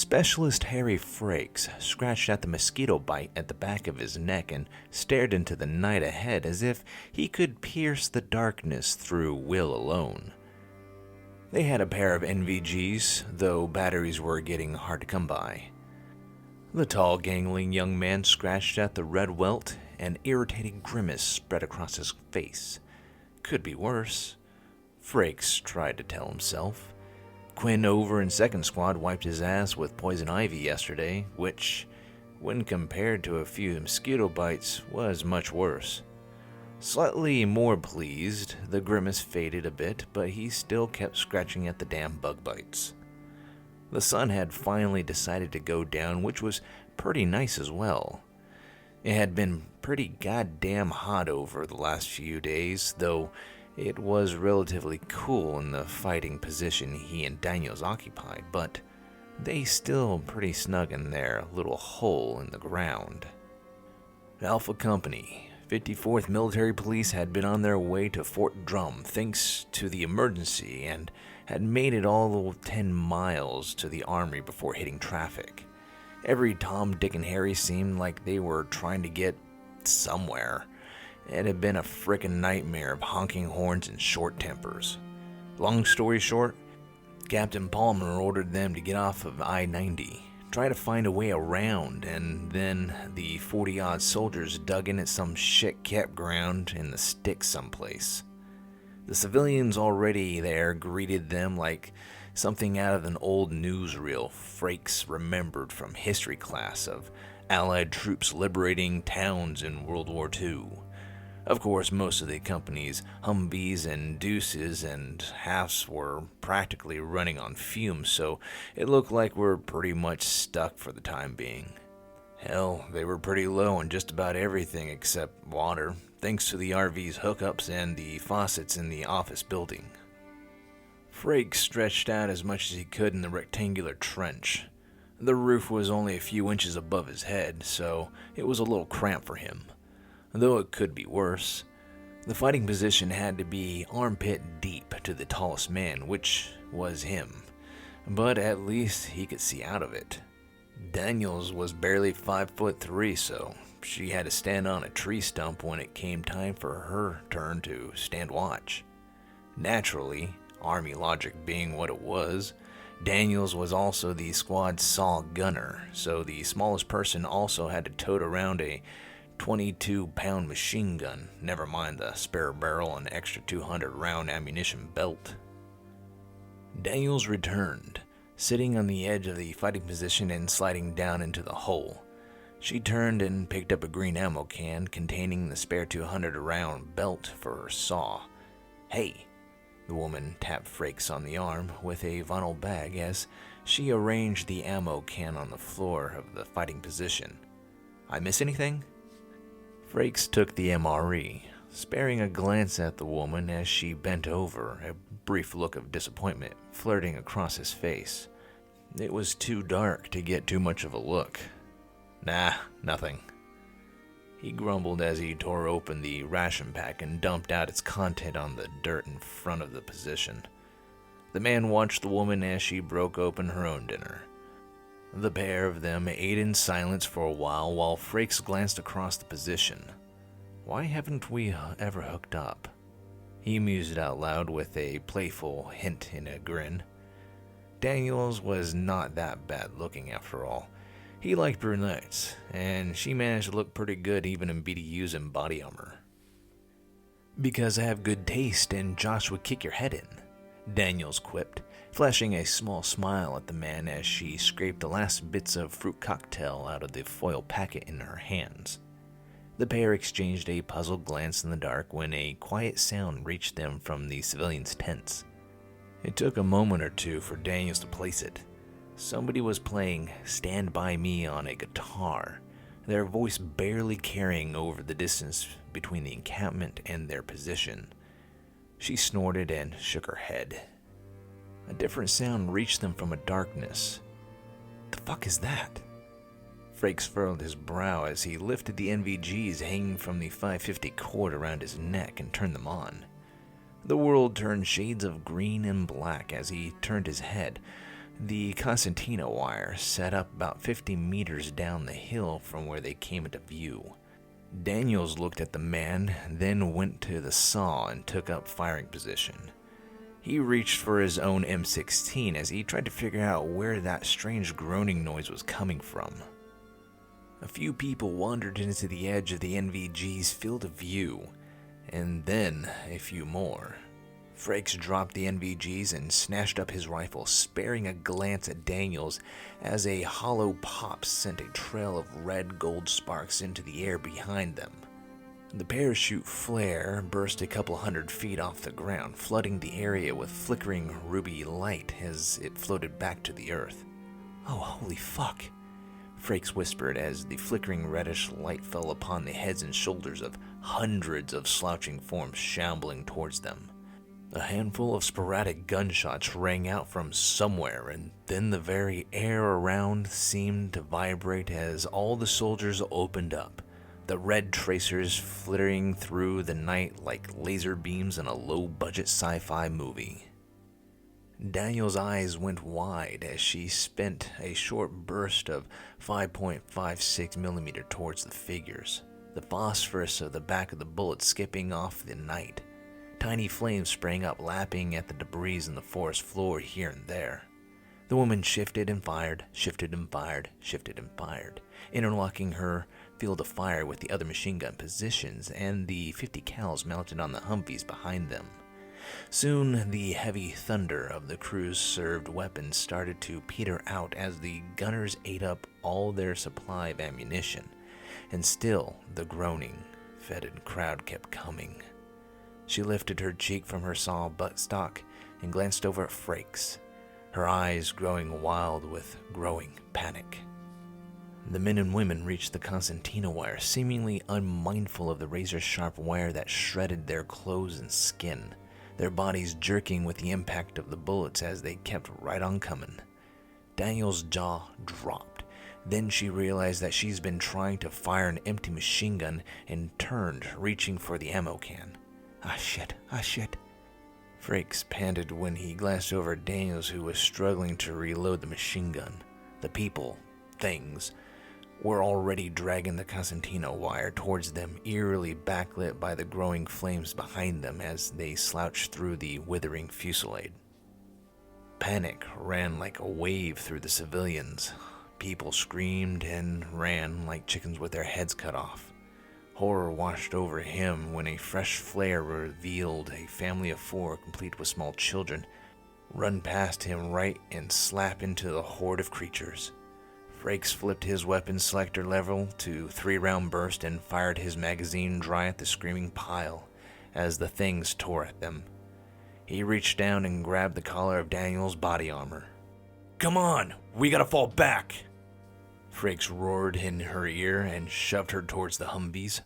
Specialist Harry Frakes scratched at the mosquito bite at the back of his neck and stared into the night ahead as if he could pierce the darkness through will alone. They had a pair of NVGs, though batteries were getting hard to come by. The tall, gangling young man scratched at the red welt, an irritated grimace spread across his face. Could be worse, Frakes tried to tell himself. Quinn over in second squad wiped his ass with poison ivy yesterday, which, when compared to a few mosquito bites, was much worse. Slightly more pleased, the grimace faded a bit, but he still kept scratching at the damn bug bites. The sun had finally decided to go down, which was pretty nice as well. It had been pretty goddamn hot over the last few days, though it was relatively cool in the fighting position he and Daniels occupied, but they still pretty snug in their little hole in the ground. Alpha Company, 54th Military Police had been on their way to Fort Drum thanks to the emergency and had made it all 10 miles to the Armory before hitting traffic. Every Tom, Dick, and Harry seemed like they were trying to get somewhere. It had been a frickin' nightmare of honking horns and short tempers. Long story short, Captain Palmer ordered them to get off of I-90, try to find a way around, and then the 40-odd soldiers dug in at some shit campground in the sticks someplace. The civilians already there greeted them like something out of an old newsreel Frakes remembered from history class of Allied troops liberating towns in World War II. Of course, most of the company's Humvees and Deuces and halves were practically running on fumes, so it looked like we're pretty much stuck for the time being. Hell, they were pretty low on just about everything except water, thanks to the RV's hookups and the faucets in the office building. Frakes stretched out as much as he could in the rectangular trench. The roof was only a few inches above his head, so it was a little cramped for him. Though it could be worse. The fighting position had to be armpit deep to the tallest man, which was him. But at least he could see out of it. Daniels was barely 5'3", so she had to stand on a tree stump when it came time for her turn to stand watch. Naturally, Army logic being what it was, Daniels was also the squad's saw gunner, so the smallest person also had to tote around a 22-pound machine gun, never mind the spare barrel and extra 200-round ammunition belt. Daniels returned, sitting on the edge of the fighting position and sliding down into the hole. She turned and picked up a green ammo can containing the spare 200-round belt for her saw. "Hey," the woman tapped Frakes on the arm with a vinyl bag as she arranged the ammo can on the floor of the fighting position. "I miss anything?" Frakes took the MRE, sparing a glance at the woman as she bent over, a brief look of disappointment flirting across his face. It was too dark to get too much of a look. "Nah, nothing," he grumbled as he tore open the ration pack and dumped out its content on the dirt in front of the position. The man watched the woman as she broke open her own dinner. The pair of them ate in silence for a while Frakes glanced across the position. "Why haven't we ever hooked up?" he mused out loud with a playful hint in a grin. Daniels was not that bad looking after all. He liked brunettes, and she managed to look pretty good even in BDUs and body armor. "Because I have good taste and Josh would kick your head in," Daniels quipped, flashing a small smile at the man as she scraped the last bits of fruit cocktail out of the foil packet in her hands. The pair exchanged a puzzled glance in the dark when a quiet sound reached them from the civilians' tents. It took a moment or two for Daniels to place it. Somebody was playing Stand By Me on a guitar, their voice barely carrying over the distance between the encampment and their position. She snorted and shook her head. A different sound reached them from a darkness. "The fuck is that?" Frakes furrowed his brow as he lifted the NVGs hanging from the 550 cord around his neck and turned them on. The world turned shades of green and black as he turned his head, The concertina wire set up about 50 meters down the hill from where they came into view. Daniels looked at the man, then went to the saw and took up firing position. He reached for his own M16 as he tried to figure out where that strange groaning noise was coming from. A few people wandered into the edge of the NVG's field of view, and then a few more. Frakes dropped the NVGs and snatched up his rifle, sparing a glance at Daniels as a hollow pop sent a trail of red-gold sparks into the air behind them. The parachute flare burst a couple hundred feet off the ground, flooding the area with flickering ruby light as it floated back to the earth. "Oh, holy fuck," Frakes whispered as the flickering reddish light fell upon the heads and shoulders of hundreds of slouching forms shambling towards them. A handful of sporadic gunshots rang out from somewhere, and then the very air around seemed to vibrate as all the soldiers opened up, the red tracers flittering through the night like laser beams in a low-budget sci-fi movie. Daniel's eyes went wide as she spent a short burst of 5.56 millimeter towards the figures, the phosphorus of the back of the bullet skipping off the night. Tiny flames sprang up, lapping at the debris in the forest floor here and there. The woman shifted and fired, shifted and fired, shifted and fired, interlocking her field of fire with the other machine gun positions and the 50 cals mounted on the Humvees behind them. Soon, the heavy thunder of the crew's served weapons started to peter out as the gunners ate up all their supply of ammunition, and still the groaning, fetid crowd kept coming. She lifted her cheek from her saw buttstock and glanced over at Frakes, her eyes growing wild with growing panic. The men and women reached the concertina wire, seemingly unmindful of the razor-sharp wire that shredded their clothes and skin, their bodies jerking with the impact of the bullets as they kept right on coming. Daniel's jaw dropped. Then she realized that she's been trying to fire an empty machine gun and turned, reaching for the ammo can. Ah shit. Frakes panted when he glanced over at Daniels, who was struggling to reload the machine gun. The people, things, were already dragging the concertina wire towards them, eerily backlit by the growing flames behind them as they slouched through the withering fusillade. Panic ran like a wave through the civilians. People screamed and ran like chickens with their heads cut off. Horror washed over him when a fresh flare revealed a family of 4, complete with small children, run past him right and slap into the horde of creatures. Frakes flipped his weapon selector level to 3-round burst and fired his magazine dry at the screaming pile as the things tore at them. He reached down and grabbed the collar of Daniel's body armor. "Come on, we gotta fall back!" Frakes roared in her ear and shoved her towards the Humvees.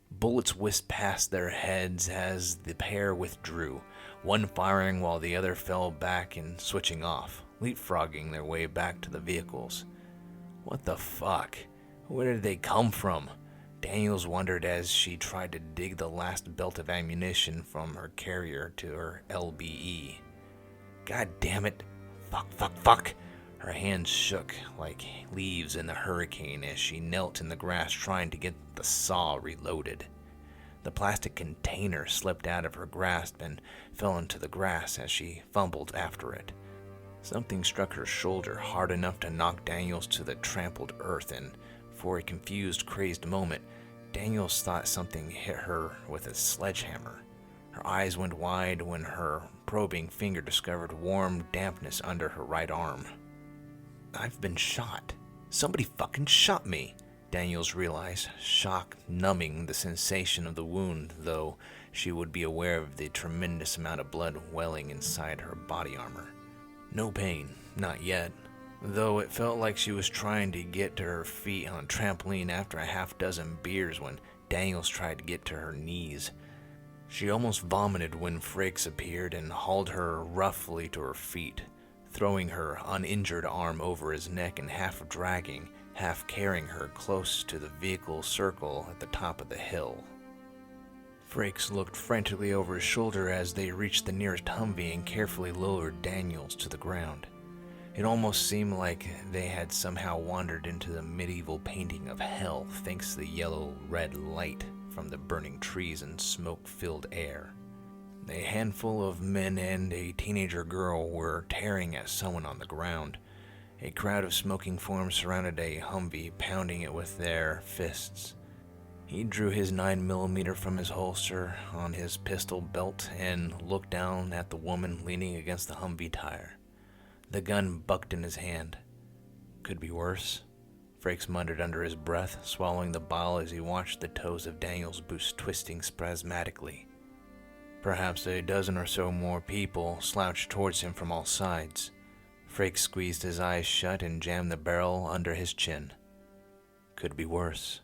Bullets whisked past their heads as the pair withdrew, one firing while the other fell back and switching off, leapfrogging their way back to the vehicles. What the fuck? Where did they come from? Daniels wondered as she tried to dig the last belt of ammunition from her carrier to her LBE. God damn it. Fuck. Her hands shook like leaves in a hurricane as she knelt in the grass trying to get the saw reloaded. The plastic container slipped out of her grasp and fell into the grass as she fumbled after it. Something struck her shoulder hard enough to knock Daniels to the trampled earth, and for a confused, crazed moment, Daniels thought something hit her with a sledgehammer. Her eyes went wide when her probing finger discovered warm dampness under her right arm. I've been shot. Somebody fucking shot me, Daniels realized, shock numbing the sensation of the wound, though she would be aware of the tremendous amount of blood welling inside her body armor. No pain, not yet, though it felt like she was trying to get to her feet on a trampoline after a half-dozen beers when Daniels tried to get to her knees. She almost vomited when Frakes appeared and hauled her roughly to her feet, throwing her uninjured arm over his neck and half dragging, half carrying her close to the vehicle circle at the top of the hill. Frakes looked frantically over his shoulder as they reached the nearest Humvee and carefully lowered Daniels to the ground. It almost seemed like they had somehow wandered into the medieval painting of hell thanks to the yellow-red light from the burning trees and smoke-filled air. A handful of men and a teenager girl were tearing at someone on the ground. A crowd of smoking forms surrounded a Humvee, pounding it with their fists. He drew his 9mm from his holster on his pistol belt and looked down at the woman leaning against the Humvee tire. The gun bucked in his hand. Could be worse, Frakes muttered under his breath, swallowing the bottle as he watched the toes of Daniel's boots twisting spasmodically. Perhaps a dozen or so more people slouched towards him from all sides. Frakes squeezed his eyes shut and jammed the barrel under his chin. Could be worse.